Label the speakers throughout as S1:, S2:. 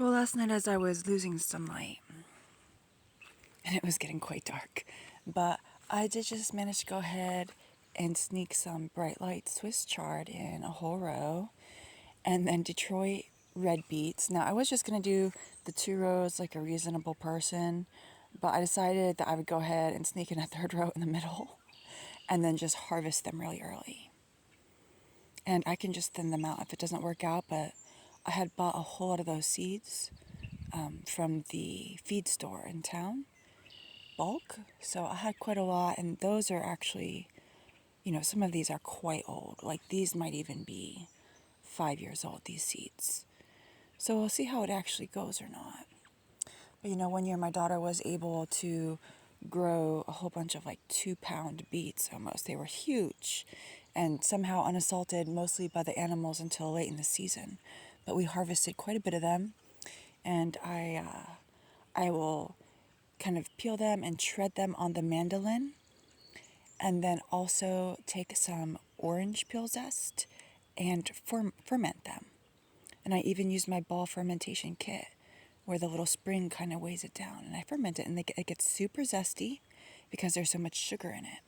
S1: Well, last night as I was losing sunlight, and it was getting quite dark, but I did just manage to go ahead and sneak some bright light Swiss chard in a whole row, and then Detroit red beets. Now, I was just going to do the 2 rows like a reasonable person, but I decided that I would go ahead and sneak in a 3rd row in the middle, and then just harvest them really early. And I can just thin them out if it doesn't work out, but I had bought a whole lot of those seeds from the feed store in town, bulk. So I had quite a lot, and those are actually, some of these are quite old. Like these might even be 5 years old, these seeds. So we'll see how it actually goes or not. But one year my daughter was able to grow a whole bunch of like 2-pound beets almost. They were huge and somehow unassaulted mostly by the animals until late in the season. But we harvested quite a bit of them, and I will kind of peel them and shred them on the mandolin, and then also take some orange peel zest and ferment them. And I even use my ball fermentation kit where the little spring kind of weighs it down, and I ferment it, and it gets super zesty because there's so much sugar in it.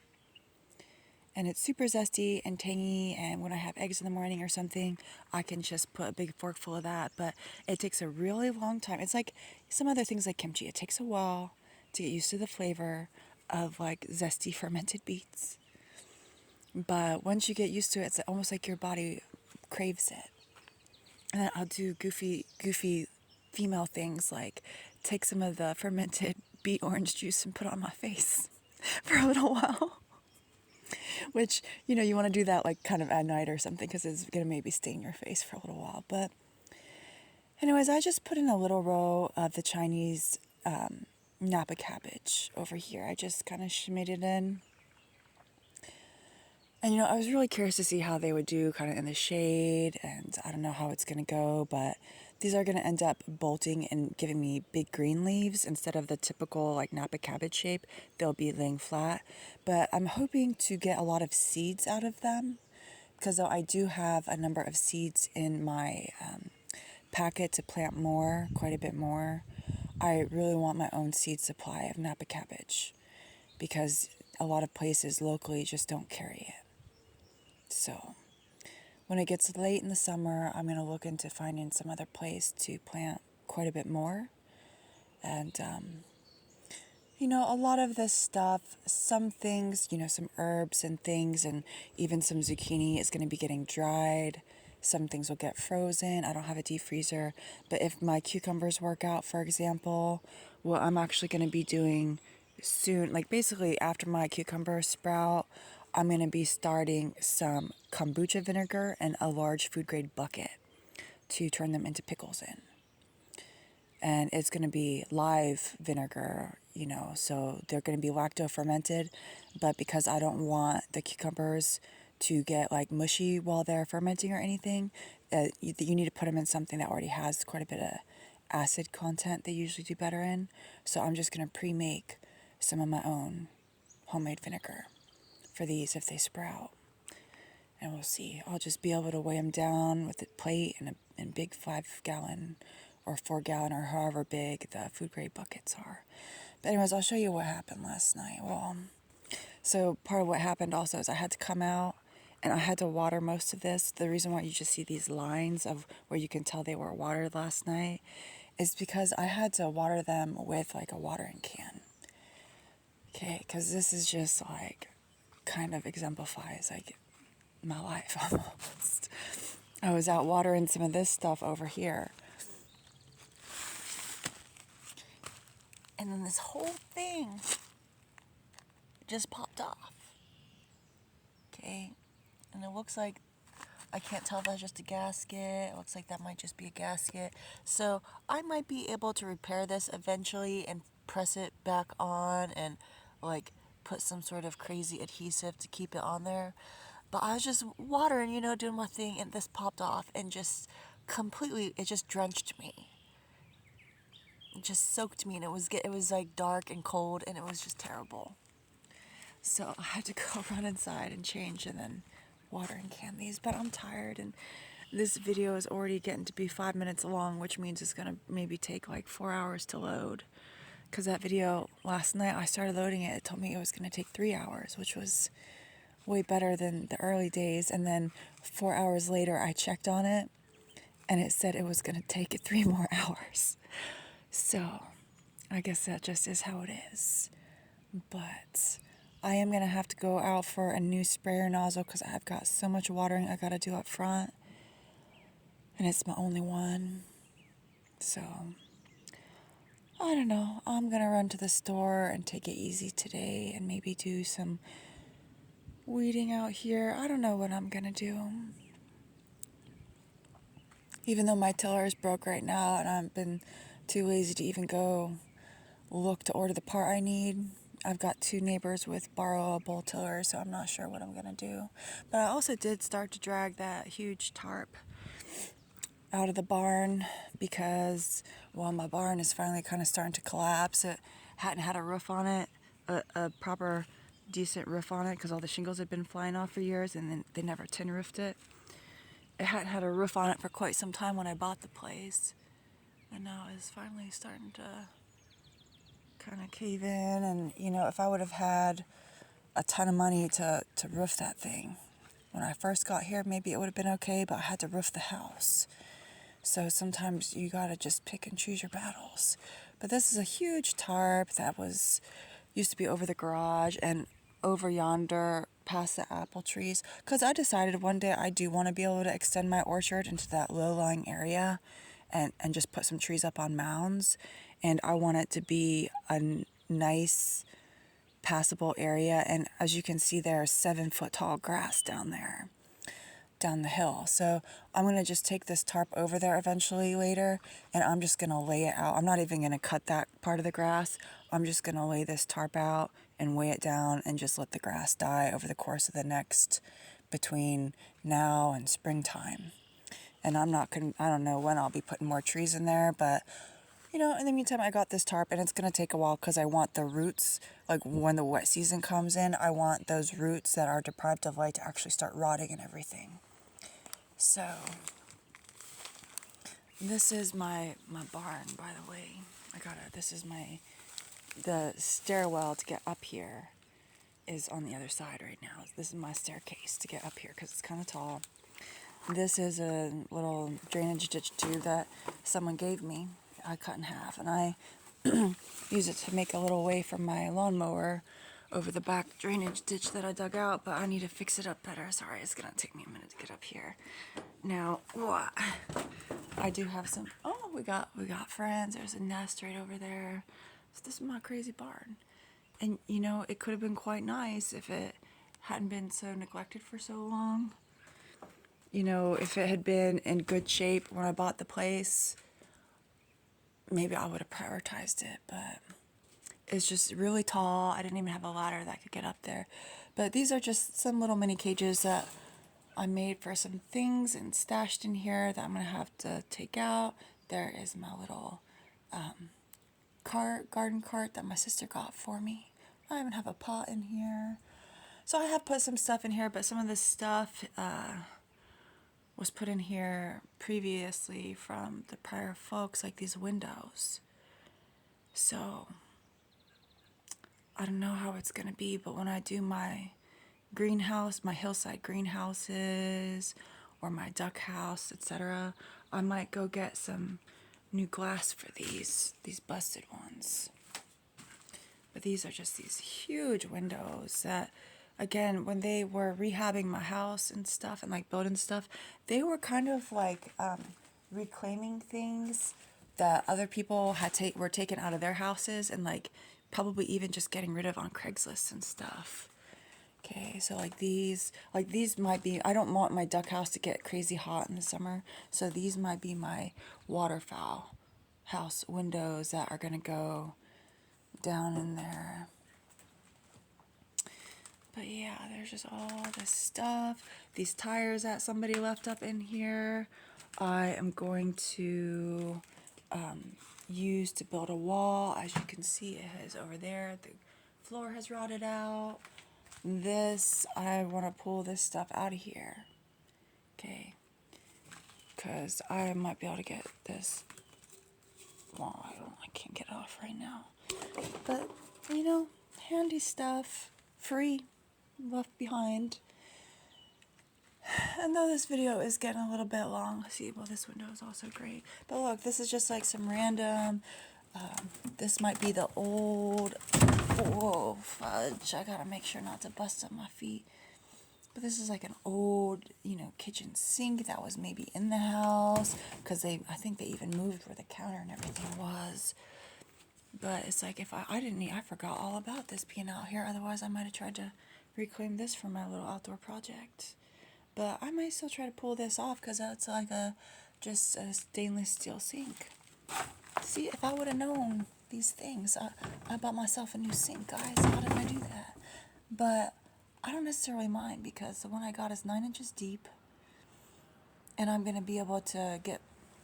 S1: And it's super zesty and tangy, and when I have eggs in the morning or something, I can just put a big forkful of that, but it takes a really long time. It's like some other things like kimchi. It takes a while to get used to the flavor of like zesty fermented beets. But once you get used to it, it's almost like your body craves it. And then I'll do goofy female things like take some of the fermented beet orange juice and put it on my face for a little while. Which, you want to do that like kind of at night or something because it's going to maybe stain your face for a little while. But anyways, I just put in a little row of the Chinese Napa cabbage over here. I just kind of shimmied it in. And, I was really curious to see how they would do kind of in the shade, and I don't know how it's going to go, but these are going to end up bolting and giving me big green leaves instead of the typical like Napa cabbage shape. They'll be laying flat, but I'm hoping to get a lot of seeds out of them because though I do have a number of seeds in my packet to plant more, quite a bit more, I really want my own seed supply of Napa cabbage because a lot of places locally just don't carry it. So when it gets late in the summer, I'm going to look into finding some other place to plant quite a bit more. And, a lot of this stuff, some things, some herbs and things, and even some zucchini is going to be getting dried. Some things will get frozen. I don't have a deep freezer. But if my cucumbers work out, for example, what I'm actually going to be doing soon, like basically after my cucumbers sprout, I'm going to be starting some kombucha vinegar in a large food grade bucket to turn them into pickles in. And it's going to be live vinegar, so they're going to be lacto fermented. But because I don't want the cucumbers to get like mushy while they're fermenting or anything, you need to put them in something that already has quite a bit of acid content they usually do better in. So I'm just going to pre-make some of my own homemade vinegar for these if they sprout. And we'll see. I'll just be able to weigh them down with a plate and a big 5-gallon or 4-gallon or however big the food grade buckets are. But anyways, I'll show you what happened last night. Well, so part of what happened also is I had to come out and I had to water most of this. The reason why you just see these lines of where you can tell they were watered last night is because I had to water them with like a watering can. Okay, because this is just like kind of exemplifies like my life almost. I was out watering some of this stuff over here. And then this whole thing just popped off. Okay, and it looks like, I can't tell if that's just a gasket. It looks like that might just be a gasket. So I might be able to repair this eventually and press it back on and like put some sort of crazy adhesive to keep it on there. But I was just watering, doing my thing, and this popped off and just completely, it just drenched me. It just soaked me, and it was like dark and cold, and it was just terrible. So I had to go run inside and change and then water and can these. But I'm tired, and this video is already getting to be 5 minutes long, which means it's gonna maybe take like 4 hours to load. Because that video last night, I started loading it, it told me it was gonna take 3 hours, which was way better than the early days. And then 4 hours later, I checked on it and it said it was gonna take 3 more hours. So I guess that just is how it is. But I am gonna have to go out for a new sprayer nozzle because I've got so much watering I gotta do up front. And it's my only one. So I don't know. I'm gonna run to the store and take it easy today and maybe do some weeding out here. I don't know what I'm gonna do. Even though my tiller is broke right now and I've been too lazy to even go look to order the part I need. I've got 2 neighbors with borrowable tillers, so I'm not sure what I'm gonna do. But I also did start to drag that huge tarp out of the barn because, well, my barn is finally kind of starting to collapse. It hadn't had a roof on it, a proper decent roof on it, because all the shingles had been flying off for years and then they never tin roofed it. It hadn't had a roof on it for quite some time when I bought the place, and now it's finally starting to kind of cave in. And you know, if I would have had a ton of money to roof that thing when I first got here, maybe it would have been okay, but I had to roof the house. So sometimes you gotta just pick and choose your battles. But this is a huge tarp that used to be over the garage and over yonder past the apple trees, because I decided one day I do want to be able to extend my orchard into that low-lying area and just put some trees up on mounds. And I want it to be a nice passable area. And as you can see, there's 7-foot tall grass down there, down the hill. So I'm going to just take this tarp over there eventually later, and I'm just going to lay it out. I'm not even going to cut that part of the grass. I'm just going to lay this tarp out and weigh it down and just let the grass die over the course of the next, between now and springtime. And I don't know when I'll be putting more trees in there, but you know, in the meantime, I got this tarp, and it's going to take a while because I want the roots, like when the wet season comes in, I want those roots that are deprived of light to actually start rotting and everything. So this is my barn, by the way. This is the stairwell to get up here is on the other side right now. This is my staircase to get up here because it's kind of tall. This is a little drainage ditch too that someone gave me. I cut in half, and I use it to make a little way for my lawnmower over the back drainage ditch that I dug out, but I need to fix it up better. Sorry, it's gonna take me a minute to get up here. Now, I do have some, we got friends. There's a nest right over there. So this is my crazy barn. And you know, it could have been quite nice if it hadn't been so neglected for so long. You know, if it had been in good shape when I bought the place, maybe I would have prioritized it, but it's just really tall. I didn't even have a ladder that could get up there. But these are just some little mini cages that I made for some things and stashed in here that I'm going to have to take out. There is my little garden cart that my sister got for me. I even have a pot in here. So I have put some stuff in here, but some of this stuff was put in here previously from the prior folks, like these windows. So I don't know how it's going to be, but when I do my greenhouse, my hillside greenhouses, or my duck house, etc., I might go get some new glass for these busted ones. But these are just these huge windows that, again, when they were rehabbing my house and stuff and like building stuff, they were kind of like reclaiming things that other people were taken out of their houses and like probably even just getting rid of on Craigslist and stuff. Okay, so like these might be, I don't want my duck house to get crazy hot in the summer, so these might be my waterfowl house windows that are gonna go down in there. But yeah, there's just all this stuff. These tires that somebody left up in here, I am going to use to build a wall. As you can see, it is over there. The floor has rotted out. This, I want to pull this stuff out of here. Okay. because I might be able to get this. Well, I can't get it off right now. But, you know, handy stuff, free, left behind. And though this video is getting a little bit long, see, well, this window is also great. But look, this is just like some random, this might be the old, whoa, fudge, I gotta make sure not to bust up my feet. But this is like an old, you know, kitchen sink that was maybe in the house, because I think they even moved where the counter and everything was. But it's like, if I forgot all about this being out here. Otherwise, I might have tried to reclaim this for my little outdoor project. But I might still try to pull this off, because it's like just a stainless steel sink. See, if I would have known these things, I bought myself a new sink, guys. How did I do that? But I don't necessarily mind, because the one I got is 9 inches deep. And I'm going to be able to get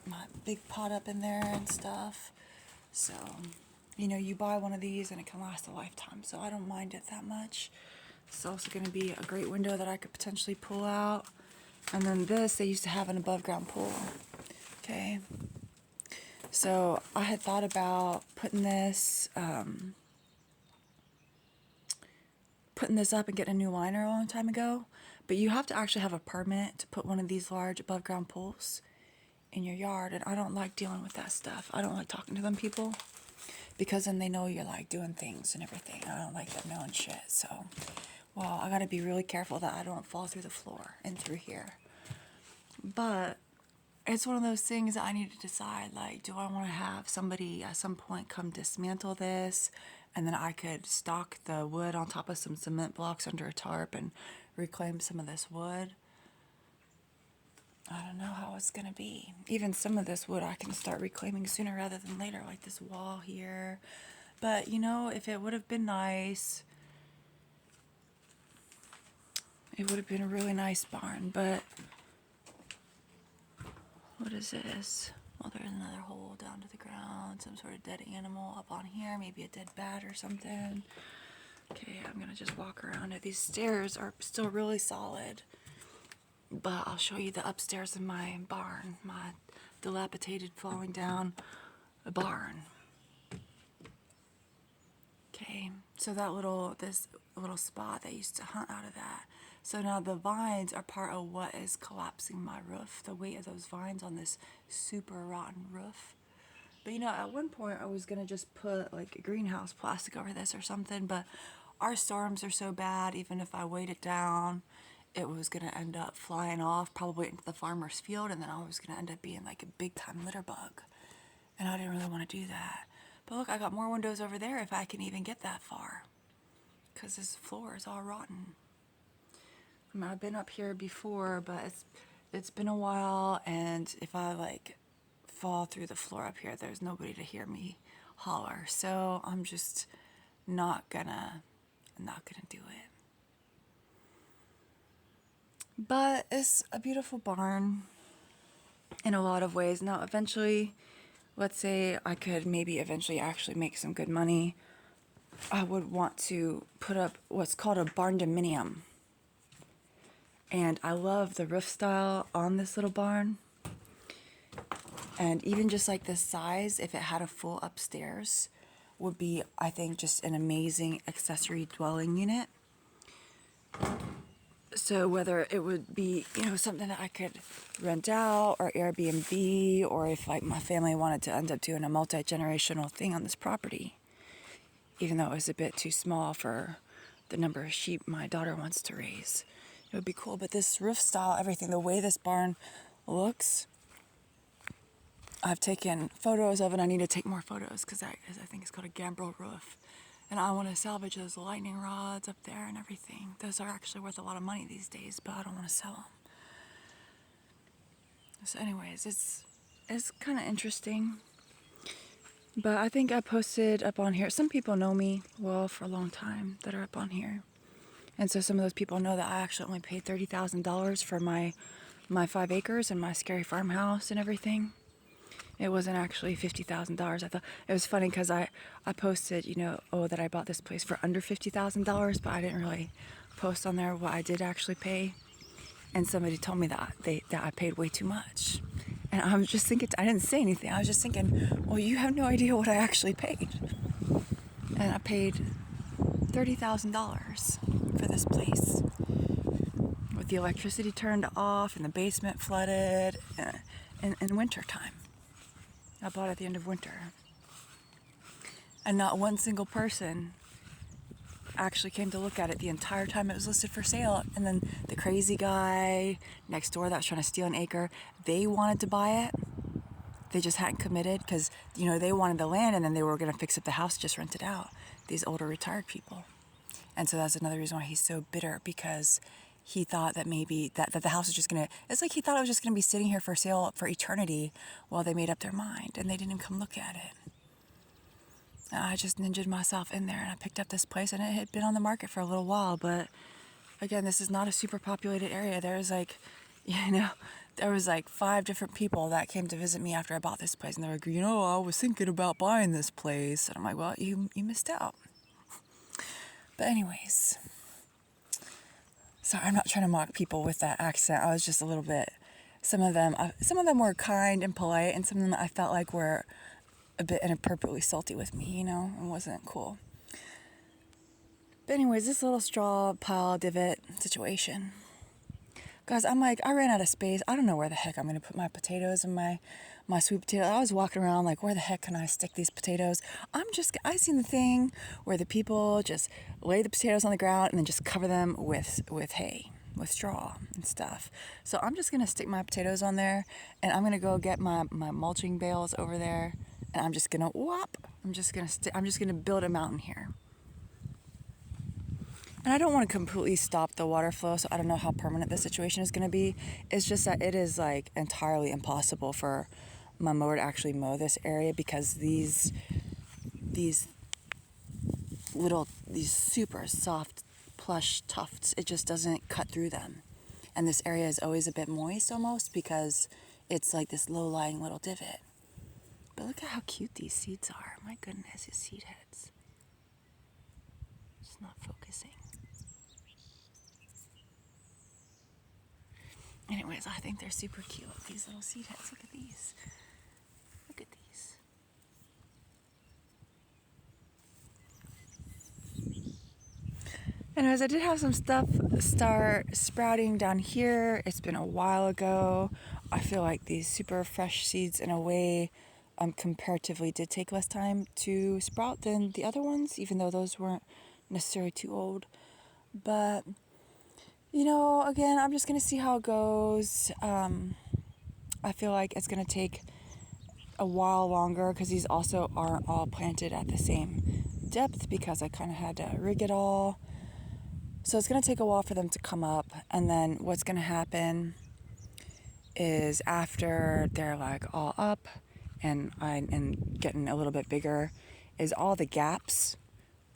S1: my big pot up in there and stuff. So, you know, you buy one of these and it can last a lifetime. So I don't mind it that much. It's also going to be a great window that I could potentially pull out. And then this, they used to have an above ground pool. Okay. So I had thought about putting this up and getting a new liner a long time ago. But you have to actually have a permit to put one of these large above ground pools in your yard. And I don't like dealing with that stuff. I don't like talking to them people, because then they know you're like doing things and everything. I don't like them knowing shit. So, well, I gotta be really careful that I don't fall through the floor and through here. But it's one of those things that I need to decide, like, do I want to have somebody at some point come dismantle this, and then I could stock the wood on top of some cement blocks under a tarp and reclaim some of this wood? I don't know how it's gonna be. Even some of this wood I can start reclaiming sooner rather than later, like this wall here. But, you know, if it would have been nice, it would have been a really nice barn. But what is this? Well, there's another hole down to the ground, some sort of dead animal up on here, maybe a dead bat or something. Okay, I'm gonna just walk around it. These stairs are still really solid, but I'll show you the upstairs in my barn, my dilapidated, falling down barn. Okay, so this little spot, they used to hunt out of that. So now the vines are part of what is collapsing my roof, the weight of those vines on this super rotten roof. But, you know, at one point I was going to just put like a greenhouse plastic over this or something, but our storms are so bad, even if I weighed it down, it was going to end up flying off probably into the farmer's field, and then I was going to end up being like a big time litter bug. And I didn't really want to do that. But look, I got more windows over there if I can even get that far, because this floor is all rotten. I mean, I've been up here before, but it's been a while, and if I like fall through the floor up here, there's nobody to hear me holler. So I'm just not gonna do it. But it's a beautiful barn in a lot of ways. Now, eventually, let's say I could maybe eventually actually make some good money, I would want to put up what's called a barn-dominium. And I love the roof style on this little barn. And even just like this size, if it had a full upstairs, would be, I think, just an amazing accessory dwelling unit. So whether it would be, you know, something that I could rent out or Airbnb, or if like my family wanted to end up doing a multi-generational thing on this property, even though it was a bit too small for the number of sheep my daughter wants to raise. It would be cool. But this roof style, everything, the way this barn looks, I've taken photos of it. I need to take more photos, because I think it's called a gambrel roof. And I want to salvage those lightning rods up there and everything. Those are actually worth a lot of money these days, but I don't want to sell them. So anyways, it's kind of interesting. But I think I posted up on here. Some people know me well for a long time that are up on here. And so some of those people know that I actually only paid $30,000 for my 5 acres and my scary farmhouse and everything. It wasn't actually $50,000. I thought it was funny because I posted, you know, that I bought this place for under $50,000, but I didn't really post on there what I did actually pay. And somebody told me that I paid way too much. And I was just thinking, I didn't say anything. I was just thinking, well, you have no idea what I actually paid. And I paid $30,000 for this place, with the electricity turned off and the basement flooded in winter time. I bought it at the end of winter. And not one single person actually came to look at it the entire time it was listed for sale. And then the crazy guy next door that was trying to steal an acre, they wanted to buy it. They just hadn't committed because, they wanted the land and then they were going to fix up the house, just rent it out. These older retired people. And so that's another reason why he's so bitter, because he thought that maybe that the house was just going to, it's like he thought it was just going to be sitting here for sale for eternity while they made up their mind and they didn't even come look at it. And I just ninjaed myself in there and I picked up this place, and it had been on the market for a little while. But again, this is not a super populated area. There's there was 5 different people that came to visit me after I bought this place. And they're like, I was thinking about buying this place. And I'm like, well, you missed out. But anyways, sorry, I'm not trying to mock people with that accent. I was just a little bit, some of them were kind and polite, and some of them I felt like were a bit inappropriately salty with me, and wasn't cool. But anyways, this little straw pile divot situation. Guys, I'm like, I ran out of space. I don't know where the heck I'm going to put my potatoes and my sweet potato. I was walking around like, where the heck can I stick these potatoes? I seen the thing where the people just lay the potatoes on the ground and then just cover them with hay, with straw and stuff. So I'm just going to stick my potatoes on there, and I'm going to go get my mulching bales over there, and I'm just going to I'm just going to build a mountain here. And I don't want to completely stop the water flow, so I don't know how permanent the situation is going to be. It's just that it is entirely impossible for my mower to actually mow this area, because these super soft, plush tufts, it just doesn't cut through them. And this area is always a bit moist almost, because it's like this low-lying little divot. But look at how cute these seeds are. My goodness, these seed heads. It's not focusing. Anyways, I think they're super cute, these little seed heads. Look at these. Look at these. Anyways, I did have some stuff start sprouting down here. It's been a while ago. I feel like these super fresh seeds, in a way, comparatively did take less time to sprout than the other ones, even though those weren't necessarily too old. But again, I'm just going to see how it goes. I feel like it's going to take a while longer, because these also aren't all planted at the same depth, because I kind of had to rig it all. So it's going to take a while for them to come up. And then what's going to happen is, after they're all up and getting a little bit bigger, is all the gaps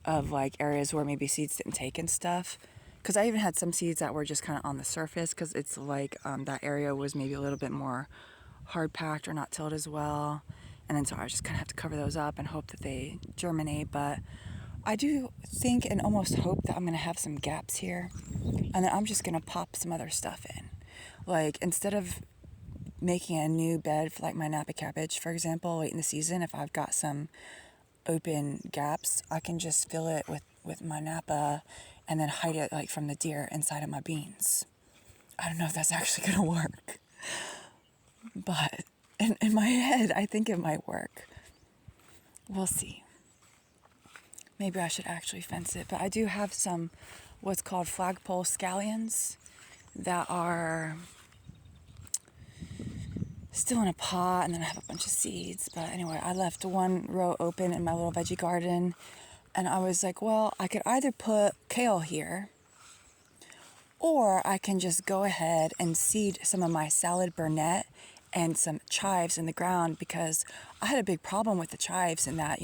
S1: of areas where maybe seeds didn't take and stuff. Because I even had some seeds that were just kind of on the surface, because it's that area was maybe a little bit more hard packed or not tilled as well. And then so I just kind of have to cover those up and hope that they germinate. But I do think and almost hope that I'm going to have some gaps here. And then I'm just going to pop some other stuff in. Instead of making a new bed for my Napa cabbage, for example, late in the season, if I've got some open gaps, I can just fill it with my Napa and then hide it from the deer inside of my beans. I don't know if that's actually going to work. But in my head, I think it might work. We'll see. Maybe I should actually fence it. But I do have some what's called flagpole scallions that are still in a pot, and then I have a bunch of seeds. But anyway, I left one row open in my little veggie garden, and I was like, well, I could either put kale here, or I can just go ahead and seed some of my salad burnet and some chives in the ground, because I had a big problem with the chives in that,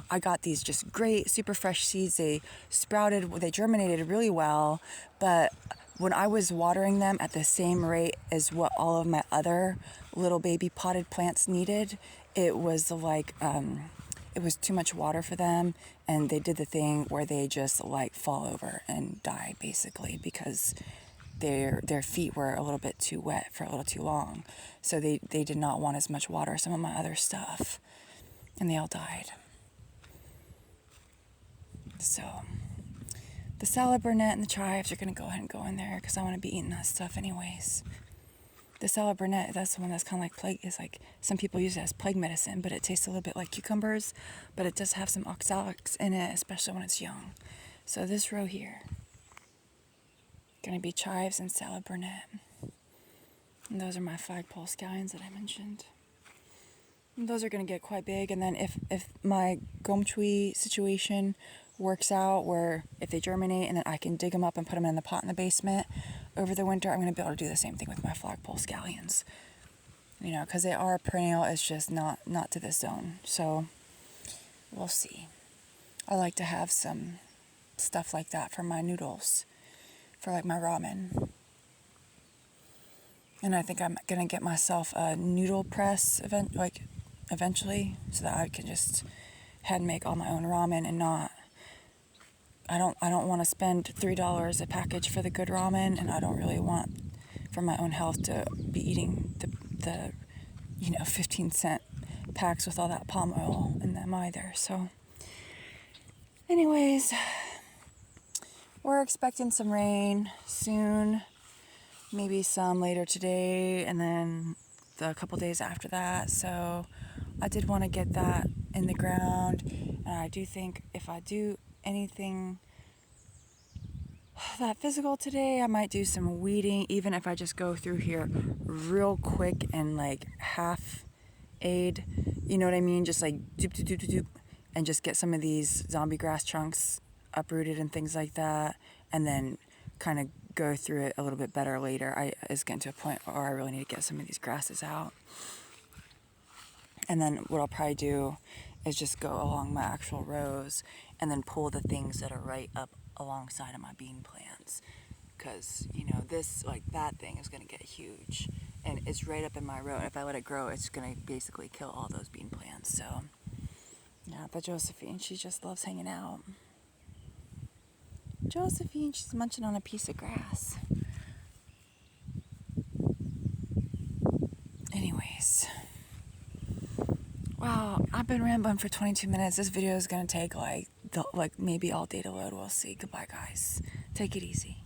S1: I got these just great, super fresh seeds. They sprouted, they germinated really well, but when I was watering them at the same rate as what all of my other little baby potted plants needed, it was it was too much water for them, and they did the thing where they just fall over and die, basically, because their feet were a little bit too wet for a little too long. So they did not want as much water as some of my other stuff. And they all died. So the salad burnet and the chives are going to go ahead and go in there because I want to be eating that stuff anyways. The salad burnet, that's the one that's kind of like plague. It's like some people use it as plague medicine, but it tastes a little bit like cucumbers, but it does have some oxalics in it, especially when it's young. So this row here, going to be chives and salad burnet. And those are my flagpole scallions that I mentioned. And those are going to get quite big. And then if my gomchui situation works out, where if they germinate and then I can dig them up and put them in the pot in the basement over the winter, I'm going to be able to do the same thing with my flagpole scallions. You know, because they are perennial, it's just not to this zone. So we'll see. I like to have some stuff like that for my noodles, for like my ramen. And I think I'm going to get myself a noodle press eventually, so that I can just hand make all my own ramen and not, I don't want to spend $3 a package for the good ramen, and I don't really want, for my own health, to be eating the 15-cent packs with all that palm oil in them either. So anyways, we're expecting some rain soon, maybe some later today, and then a couple days after that. So I did want to get that in the ground, and I do think if I do anything that physical today, I might do some weeding, even if I just go through here real quick and like half aid, you know what I mean, just like doop doop doop doop doop, and just get some of these zombie grass chunks uprooted and things like that, and then kind of go through it a little bit better later. It's getting to a point where I really need to get some of these grasses out. And then what I'll probably do is just go along my actual rows and then pull the things that are right up alongside of my bean plants. Because, this, like, that thing is going to get huge. And it's right up in my row. And if I let it grow, it's going to basically kill all those bean plants. So, yeah, but Josephine, she just loves hanging out. Josephine, she's munching on a piece of grass. Anyways. Wow, I've been rambling for 22 minutes. This video is going to take like maybe all day to load. We'll see. Goodbye, guys. Take it easy.